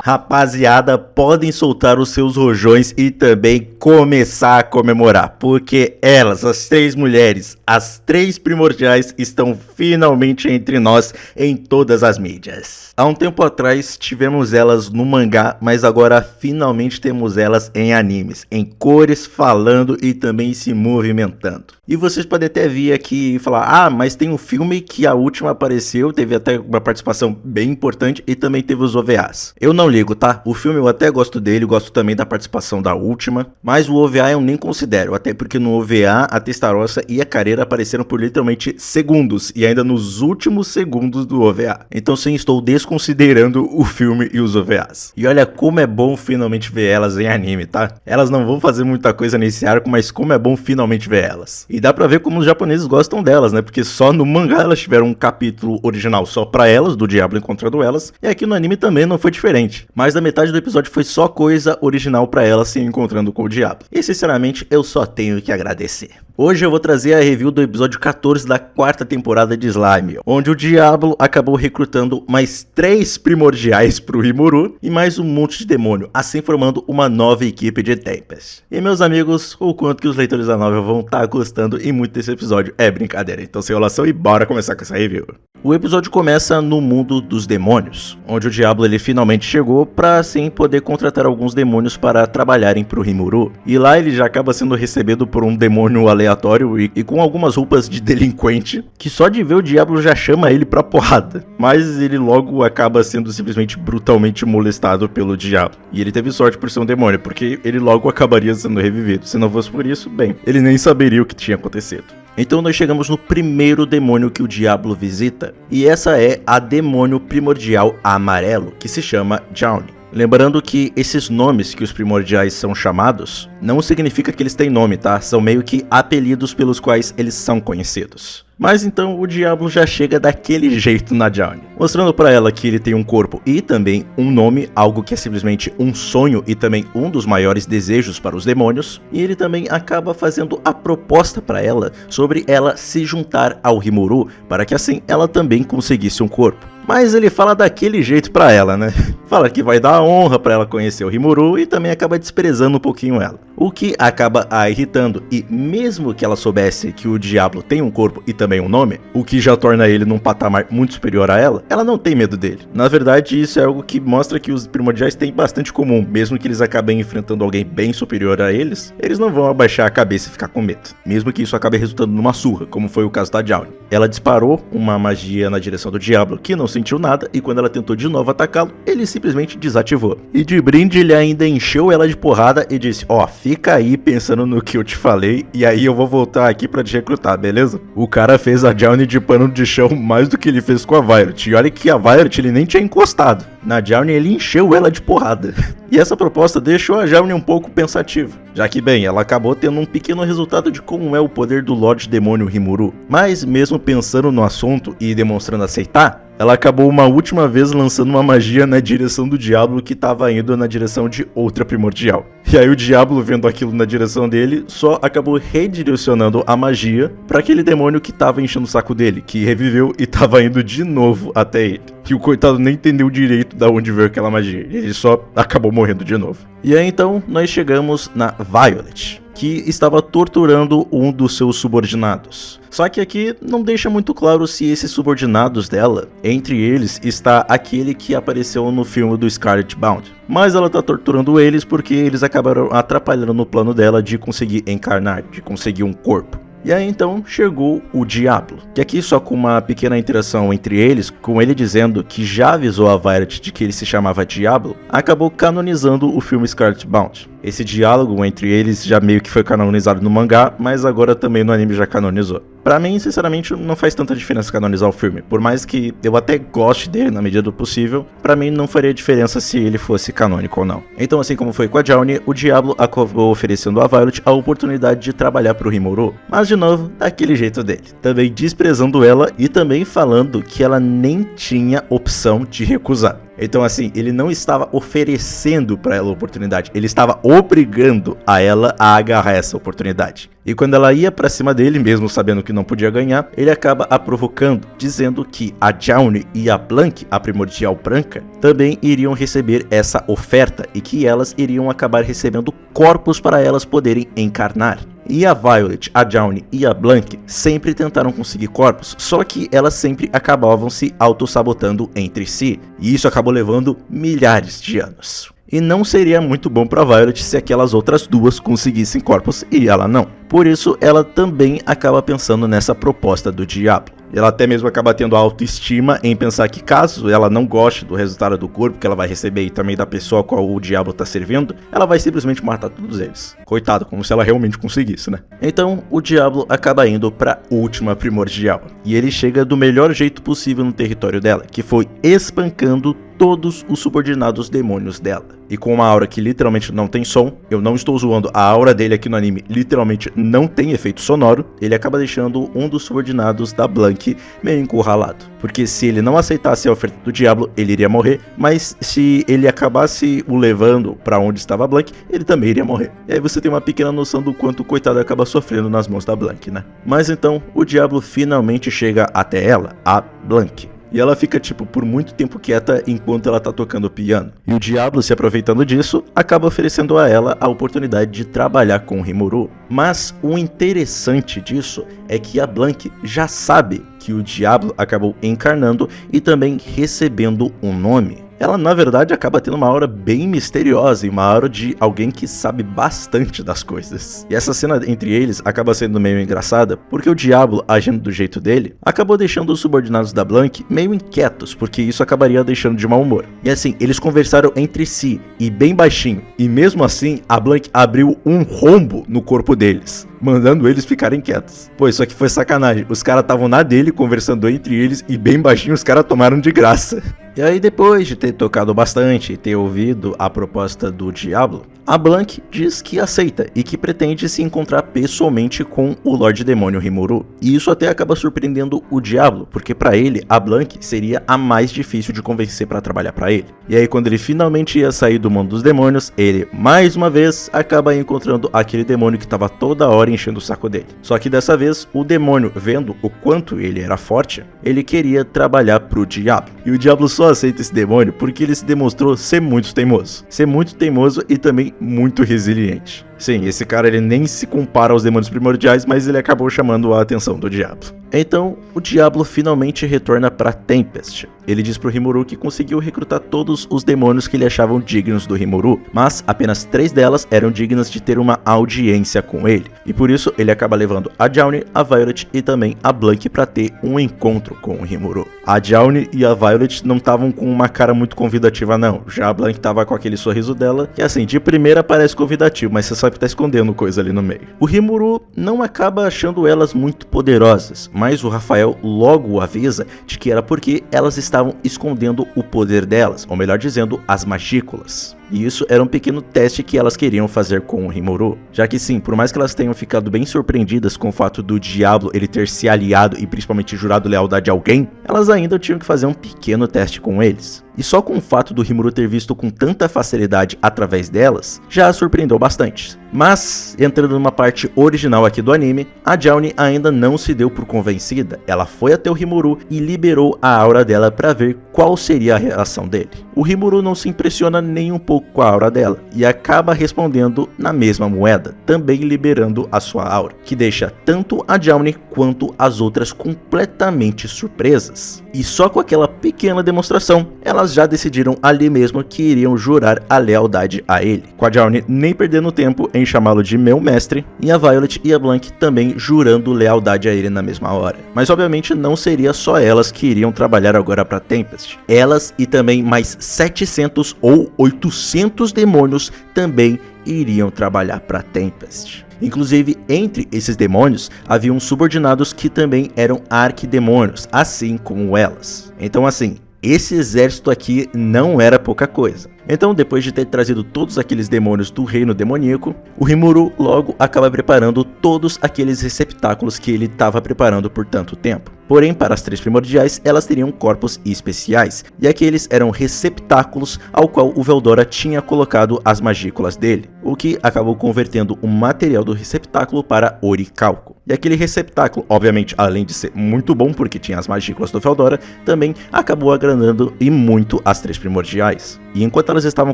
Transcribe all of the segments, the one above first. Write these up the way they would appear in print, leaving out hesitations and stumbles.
Rapaziada, podem soltar os seus rojões e também começar a comemorar, porque elas, as 3 mulheres, as 3 primordiais, estão finalmente entre nós em todas as mídias. Há um tempo atrás tivemos elas no mangá, mas agora finalmente temos elas em animes, em cores, falando e também se movimentando. E vocês podem até vir aqui e falar, mas tem um filme que a última apareceu, teve até uma participação bem importante e também teve os OVAs. Eu não ligo, tá? O filme eu até gosto dele, gosto também da participação da última, mas o OVA eu nem considero, até porque no OVA a Testarossa e a Carreira apareceram por literalmente segundos, e ainda nos últimos segundos do OVA. Então sim, estou desconsiderando o filme e os OVAs. E olha como é bom finalmente ver elas em anime, tá? Elas não vão fazer muita coisa nesse arco, mas como é bom finalmente ver elas. E dá pra ver como os japoneses gostam delas, né? Porque só no mangá elas tiveram um capítulo original só pra elas, do Diablo encontrando elas, e aqui no anime também não foi diferente. Mais da metade do episódio foi só coisa original pra elas se encontrando com o Diablo. E sinceramente, eu só tenho que agradecer. Hoje eu vou trazer a review do episódio 14 da 4ª temporada de Slime, onde o Diablo acabou recrutando mais 3 primordiais pro Rimuru e mais um monte de demônio, assim formando uma nova equipe de Tempest. E meus amigos, o quanto que os leitores da novel vão estar gostando e muito desse episódio é brincadeira, então sem enrolação e bora começar com essa review. O episódio começa no mundo dos demônios, onde o Diablo ele finalmente chegou para assim poder contratar alguns demônios para trabalharem pro Rimuru. E lá ele já acaba sendo recebido por um demônio aleatório e com algumas roupas de delinquente, que só de ver o Diablo já chama ele pra porrada. Mas ele logo acaba sendo simplesmente brutalmente molestado pelo Diablo. E ele teve sorte por ser um demônio, porque ele logo acabaria sendo revivido. Se não fosse por isso, bem, ele nem saberia o que tinha acontecido. Então nós chegamos no primeiro demônio que o Diablo visita, e essa é a demônio primordial amarelo, que se chama Jaune. Lembrando que esses nomes que os primordiais são chamados, não significa que eles têm nome, tá? São meio que apelidos pelos quais eles são conhecidos. Mas então o Diablo já chega daquele jeito na Jaune, mostrando pra ela que ele tem um corpo e também um nome, algo que é simplesmente um sonho e também um dos maiores desejos para os demônios, e ele também acaba fazendo a proposta pra ela sobre ela se juntar ao Rimuru, para que assim ela também conseguisse um corpo. Mas ele fala daquele jeito pra ela, né? Fala que vai dar a honra pra ela conhecer o Rimuru e também acaba desprezando um pouquinho ela. O que acaba a irritando, e mesmo que ela soubesse que o Diablo tem um corpo e também um nome, o que já torna ele num patamar muito superior a ela não tem medo dele. Na verdade, isso é algo que mostra que os primordiais têm bastante comum. Mesmo que eles acabem enfrentando alguém bem superior a eles não vão abaixar a cabeça e ficar com medo. Mesmo que isso acabe resultando numa surra, como foi o caso da Jaune. Ela disparou uma magia na direção do Diablo, que não sentiu nada, e quando ela tentou de novo atacá-lo, ele simplesmente desativou. E de brinde ele ainda encheu ela de porrada e disse, fica aí pensando no que eu te falei, e aí eu vou voltar aqui pra te recrutar, beleza? O cara fez a Jaune de pano de chão mais do que ele fez com a Violet, e olha que a Violet ele nem tinha encostado. Na Jaune ele encheu ela de porrada. E essa proposta deixou a Jaune um pouco pensativa, já que bem, ela acabou tendo um pequeno resultado de como é o poder do Lorde Demônio Rimuru. Mas mesmo pensando no assunto e demonstrando aceitar, ela acabou uma última vez lançando uma magia na direção do Diablo que estava indo na direção de outra primordial. E aí o Diablo, vendo aquilo na direção dele, só acabou redirecionando a magia para aquele demônio que estava enchendo o saco dele, que reviveu e estava indo de novo até ele. Que o coitado nem entendeu direito da onde veio aquela magia, ele só acabou morrendo de novo. E aí então nós chegamos na Violet, que estava torturando um dos seus subordinados. Só que aqui não deixa muito claro se esses subordinados dela, entre eles está aquele que apareceu no filme do Scarlet Bound. Mas ela tá torturando eles porque eles acabaram atrapalhando no plano dela de conseguir encarnar, de conseguir um corpo. E aí então chegou o Diablo, que aqui só com uma pequena interação entre eles, com ele dizendo que já avisou a Violet de que ele se chamava Diablo, acabou canonizando o filme Scarlet Bound. Esse diálogo entre eles já meio que foi canonizado no mangá, mas agora também no anime já canonizou. Pra mim, sinceramente, não faz tanta diferença canonizar o filme. Por mais que eu até goste dele na medida do possível, pra mim não faria diferença se ele fosse canônico ou não. Então, assim como foi com a Jaune, o Diablo acabou oferecendo a Violet a oportunidade de trabalhar pro Rimuru. Mas, de novo, daquele jeito dele. Também desprezando ela e também falando que ela nem tinha opção de recusar. Então assim, ele não estava oferecendo para ela a oportunidade, ele estava obrigando a ela a agarrar essa oportunidade. E quando ela ia pra cima dele, mesmo sabendo que não podia ganhar, ele acaba a provocando, dizendo que a Jaunie e a Blank, a primordial branca, também iriam receber essa oferta e que elas iriam acabar recebendo corpos para elas poderem encarnar. E a Violet, a Jaunie e a Blank sempre tentaram conseguir corpos, só que elas sempre acabavam se auto-sabotando entre si, e isso acabou levando milhares de anos. E não seria muito bom para Violet se aquelas outras duas conseguissem corpos e ela não. Por isso, ela também acaba pensando nessa proposta do Diablo. Ela até mesmo acaba tendo a autoestima em pensar que caso ela não goste do resultado do corpo que ela vai receber e também da pessoa a qual o Diablo está servindo, ela vai simplesmente matar todos eles. Coitado, como se ela realmente conseguisse, né? Então, o Diablo acaba indo para última primordial. E ele chega do melhor jeito possível no território dela, que foi espancando todos os subordinados demônios dela. E com uma aura que literalmente não tem som, eu não estou zoando, a aura dele aqui no anime literalmente não tem efeito sonoro, ele acaba deixando um dos subordinados da Blank meio encurralado. Porque se ele não aceitasse a oferta do Diablo, ele iria morrer, mas se ele acabasse o levando para onde estava a Blank, ele também iria morrer. E aí você tem uma pequena noção do quanto o coitado acaba sofrendo nas mãos da Blank, né? Mas então, o Diablo finalmente chega até ela, a Blank. E ela fica, por muito tempo quieta enquanto ela tá tocando o piano. E o Diablo, se aproveitando disso, acaba oferecendo a ela a oportunidade de trabalhar com o Rimuru. Mas o interessante disso é que a Blank já sabe que o Diablo acabou encarnando e também recebendo um nome. Ela, na verdade, acaba tendo uma aura bem misteriosa e uma aura de alguém que sabe bastante das coisas. E essa cena entre eles acaba sendo meio engraçada, porque o Diablo, agindo do jeito dele, acabou deixando os subordinados da Blank meio inquietos, porque isso acabaria deixando de mau humor. E assim, eles conversaram entre si, e bem baixinho, e mesmo assim, a Blank abriu um rombo no corpo deles, mandando eles ficarem quietos. Pô, isso aqui foi sacanagem, os caras estavam na dele, conversando entre eles, e bem baixinho os caras tomaram de graça. E aí, depois de ter tocado bastante e ter ouvido a proposta do Diablo, a Blank diz que aceita e que pretende se encontrar pessoalmente com o Lorde Demônio Rimuru. E isso até acaba surpreendendo o Diablo, porque para ele a Blank seria a mais difícil de convencer para trabalhar para ele. E aí, quando ele finalmente ia sair do mundo dos demônios, ele mais uma vez acaba encontrando aquele demônio que estava toda hora enchendo o saco dele. Só que dessa vez o demônio, vendo o quanto ele era forte, ele queria trabalhar pro Diablo. E o Diablo só aceita esse demônio porque ele se demonstrou ser muito teimoso. Ser muito teimoso e também muito resiliente. Sim, esse cara ele nem se compara aos demônios primordiais, mas ele acabou chamando a atenção do Diablo. Então, o Diablo finalmente retorna para Tempest. Ele diz pro Rimuru que conseguiu recrutar todos os demônios que ele achavam dignos do Rimuru, mas apenas 3 delas eram dignas de ter uma audiência com ele. E por isso ele acaba levando a Jaunie, a Violet e também a Blank para ter um encontro com o Rimuru. A Jaunie e a Violet não estavam com uma cara muito convidativa não, já a Blank tava com aquele sorriso dela, que assim, de primeira parece convidativo, mas você sabe que tá escondendo coisa ali no meio. O Rimuru não acaba achando elas muito poderosas, mas o Rafael logo o avisa de que era porque elas estavam escondendo o poder delas, ou melhor dizendo, as magículas. E isso era um pequeno teste que elas queriam fazer com o Rimuru, já que sim, por mais que elas tenham ficado bem surpreendidas com o fato do Diablo ele ter se aliado e principalmente jurado lealdade a alguém, elas ainda tinham que fazer um pequeno teste com eles. E só com o fato do Rimuru ter visto com tanta facilidade através delas, já a surpreendeu bastante. Mas, entrando numa parte original aqui do anime, a Jaunie ainda não se deu por convencida, ela foi até o Rimuru e liberou a aura dela para ver qual seria a reação dele. O Rimuru não se impressiona nem um pouco com a aura dela, e acaba respondendo na mesma moeda, também liberando a sua aura, que deixa tanto a Jaunie quanto as outras completamente surpresas. E só com aquela pequena demonstração, elas já decidiram ali mesmo que iriam jurar a lealdade a ele, com a Jaunie nem perdendo tempo em chamá-lo de meu mestre, e a Violet e a Blank também jurando lealdade a ele na mesma hora. Mas obviamente não seria só elas que iriam trabalhar agora para Tempest. Elas e também mais 700 ou 800 demônios também iriam trabalhar para Tempest. Inclusive, entre esses demônios, haviam subordinados que também eram arquidemônios, assim como elas. Então assim, esse exército aqui não era pouca coisa. Então, depois de ter trazido todos aqueles demônios do reino demoníaco, o Rimuru logo acaba preparando todos aqueles receptáculos que ele estava preparando por tanto tempo. Porém, para as três primordiais, elas teriam corpos especiais, e aqueles eram receptáculos ao qual o Veldora tinha colocado as magículas dele, o que acabou convertendo o material do receptáculo para oricalco. E aquele receptáculo, obviamente, além de ser muito bom porque tinha as magículas do Veldora, também acabou agradando e muito as três primordiais. E enquanto elas estavam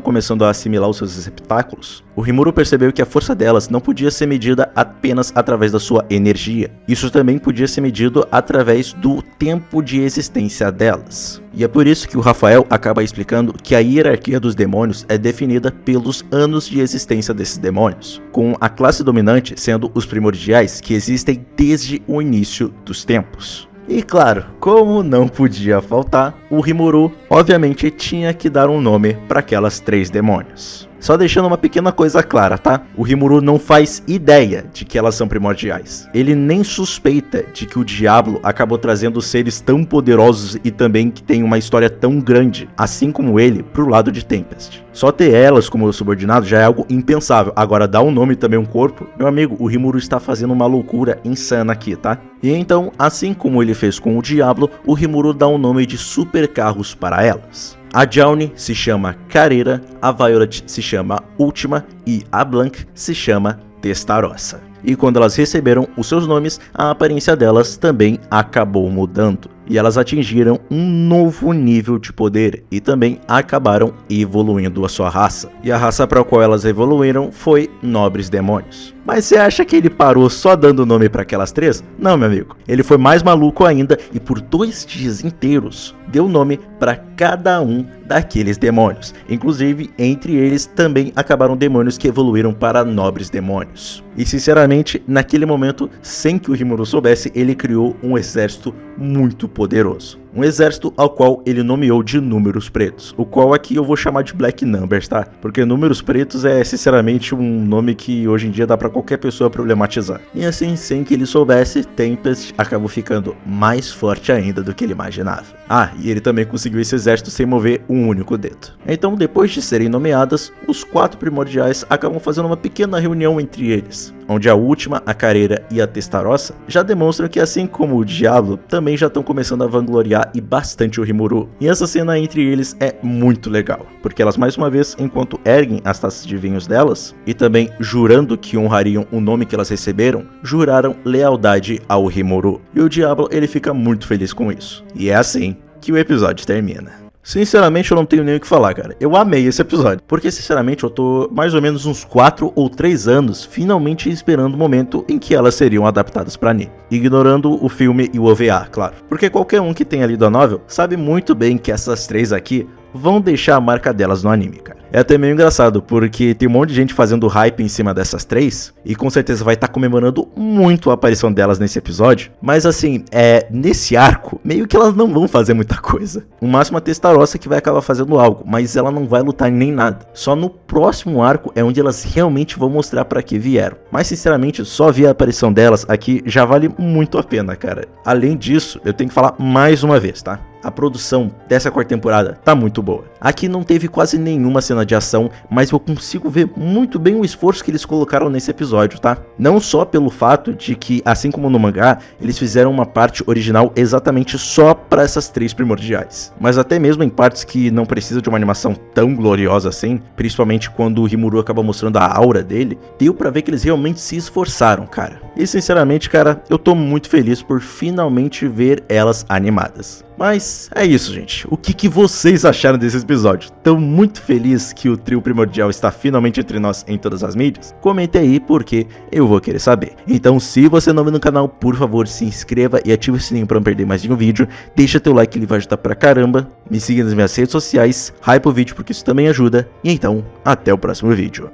começando a assimilar os seus receptáculos, o Rimuru percebeu que a força delas não podia ser medida apenas através da sua energia. Isso também podia ser medido através do tempo de existência delas. E é por isso que o Rafael acaba explicando que a hierarquia dos demônios é definida pelos anos de existência desses demônios, com a classe dominante sendo os primordiais, que existem desde o início dos tempos. E claro, como não podia faltar, o Rimuru obviamente tinha que dar um nome para aquelas três demônios. Só deixando uma pequena coisa clara, tá? O Rimuru não faz ideia de que elas são primordiais. Ele nem suspeita de que o Diablo acabou trazendo seres tão poderosos e também que tem uma história tão grande, assim como ele, pro lado de Tempest. Só ter elas como subordinado já é algo impensável. Agora dar um nome e também um corpo, meu amigo, o Rimuru está fazendo uma loucura insana aqui, tá? E então, assim como ele fez com o Diablo, o Rimuru dá um nome de supercarros para elas. A Jauny se chama Carreira, a Violet se chama Última e a Blanc se chama Testarossa. E quando elas receberam os seus nomes, a aparência delas também acabou mudando. E elas atingiram um novo nível de poder e também acabaram evoluindo a sua raça. E a raça para a qual elas evoluíram foi Nobres Demônios. Mas você acha que ele parou só dando nome para aquelas três? Não, meu amigo. Ele foi mais maluco ainda e por 2 dias inteiros deu nome para cada um daqueles demônios. Inclusive, entre eles também acabaram demônios que evoluíram para Nobres Demônios. E sinceramente, naquele momento, sem que o Rimuru soubesse, ele criou um exército muito poderoso. Um exército ao qual ele nomeou de Números Pretos, o qual aqui eu vou chamar de Black Numbers, tá? Porque Números Pretos é sinceramente um nome que hoje em dia dá pra qualquer pessoa problematizar. E assim, sem que ele soubesse, Tempest acabou ficando mais forte ainda do que ele imaginava. Ah, e ele também conseguiu esse exército sem mover um único dedo. Então, depois de serem nomeadas, os 4 primordiais acabam fazendo uma pequena reunião entre eles, onde a Última, a Carreira e a Testarossa já demonstram que, assim como o Diablo, também já estão começando a vangloriar e bastante o Rimuru. E essa cena entre eles é muito legal, porque elas mais uma vez, enquanto erguem as taças de vinhos delas, e também jurando que honrariam o nome que elas receberam, juraram lealdade ao Rimuru. E o Diablo, ele fica muito feliz com isso. E é assim que o episódio termina. Sinceramente, eu não tenho nem o que falar, cara. Eu amei esse episódio, porque sinceramente eu tô mais ou menos uns 4 ou 3 anos finalmente esperando o momento em que elas seriam adaptadas pra anime. Ignorando o filme e o OVA, claro. Porque qualquer um que tenha lido a novel sabe muito bem que essas 3 aqui vão deixar a marca delas no anime, cara. É até meio engraçado, porque tem um monte de gente fazendo hype em cima dessas 3, e com certeza vai estar comemorando muito a aparição delas nesse episódio, mas assim, nesse arco, meio que elas não vão fazer muita coisa. O máximo a Testarossa que vai acabar fazendo algo, mas ela não vai lutar nem nada. Só no próximo arco é onde elas realmente vão mostrar pra que vieram. Mas sinceramente, só ver a aparição delas aqui já vale muito a pena, cara. Além disso, eu tenho que falar mais uma vez, tá? A produção dessa 4ª temporada tá muito boa. Aqui não teve quase nenhuma cena de ação, mas eu consigo ver muito bem o esforço que eles colocaram nesse episódio, tá? Não só pelo fato de que, assim como no mangá, eles fizeram uma parte original exatamente só para essas 3 primordiais, mas até mesmo em partes que não precisa de uma animação tão gloriosa assim, principalmente quando o Rimuru acaba mostrando a aura dele, deu pra ver que eles realmente se esforçaram, cara. E sinceramente, cara, eu tô muito feliz por finalmente ver elas animadas. Mas é isso, gente. O que vocês acharam desse episódio? Tô muito feliz que o trio primordial está finalmente entre nós em todas as mídias? Comente aí porque eu vou querer saber. Então, se você é novo no canal, por favor, se inscreva e ative o sininho para não perder mais nenhum vídeo. Deixa teu like, ele vai ajudar pra caramba. Me siga nas minhas redes sociais, hype o vídeo porque isso também ajuda. E então, até o próximo vídeo.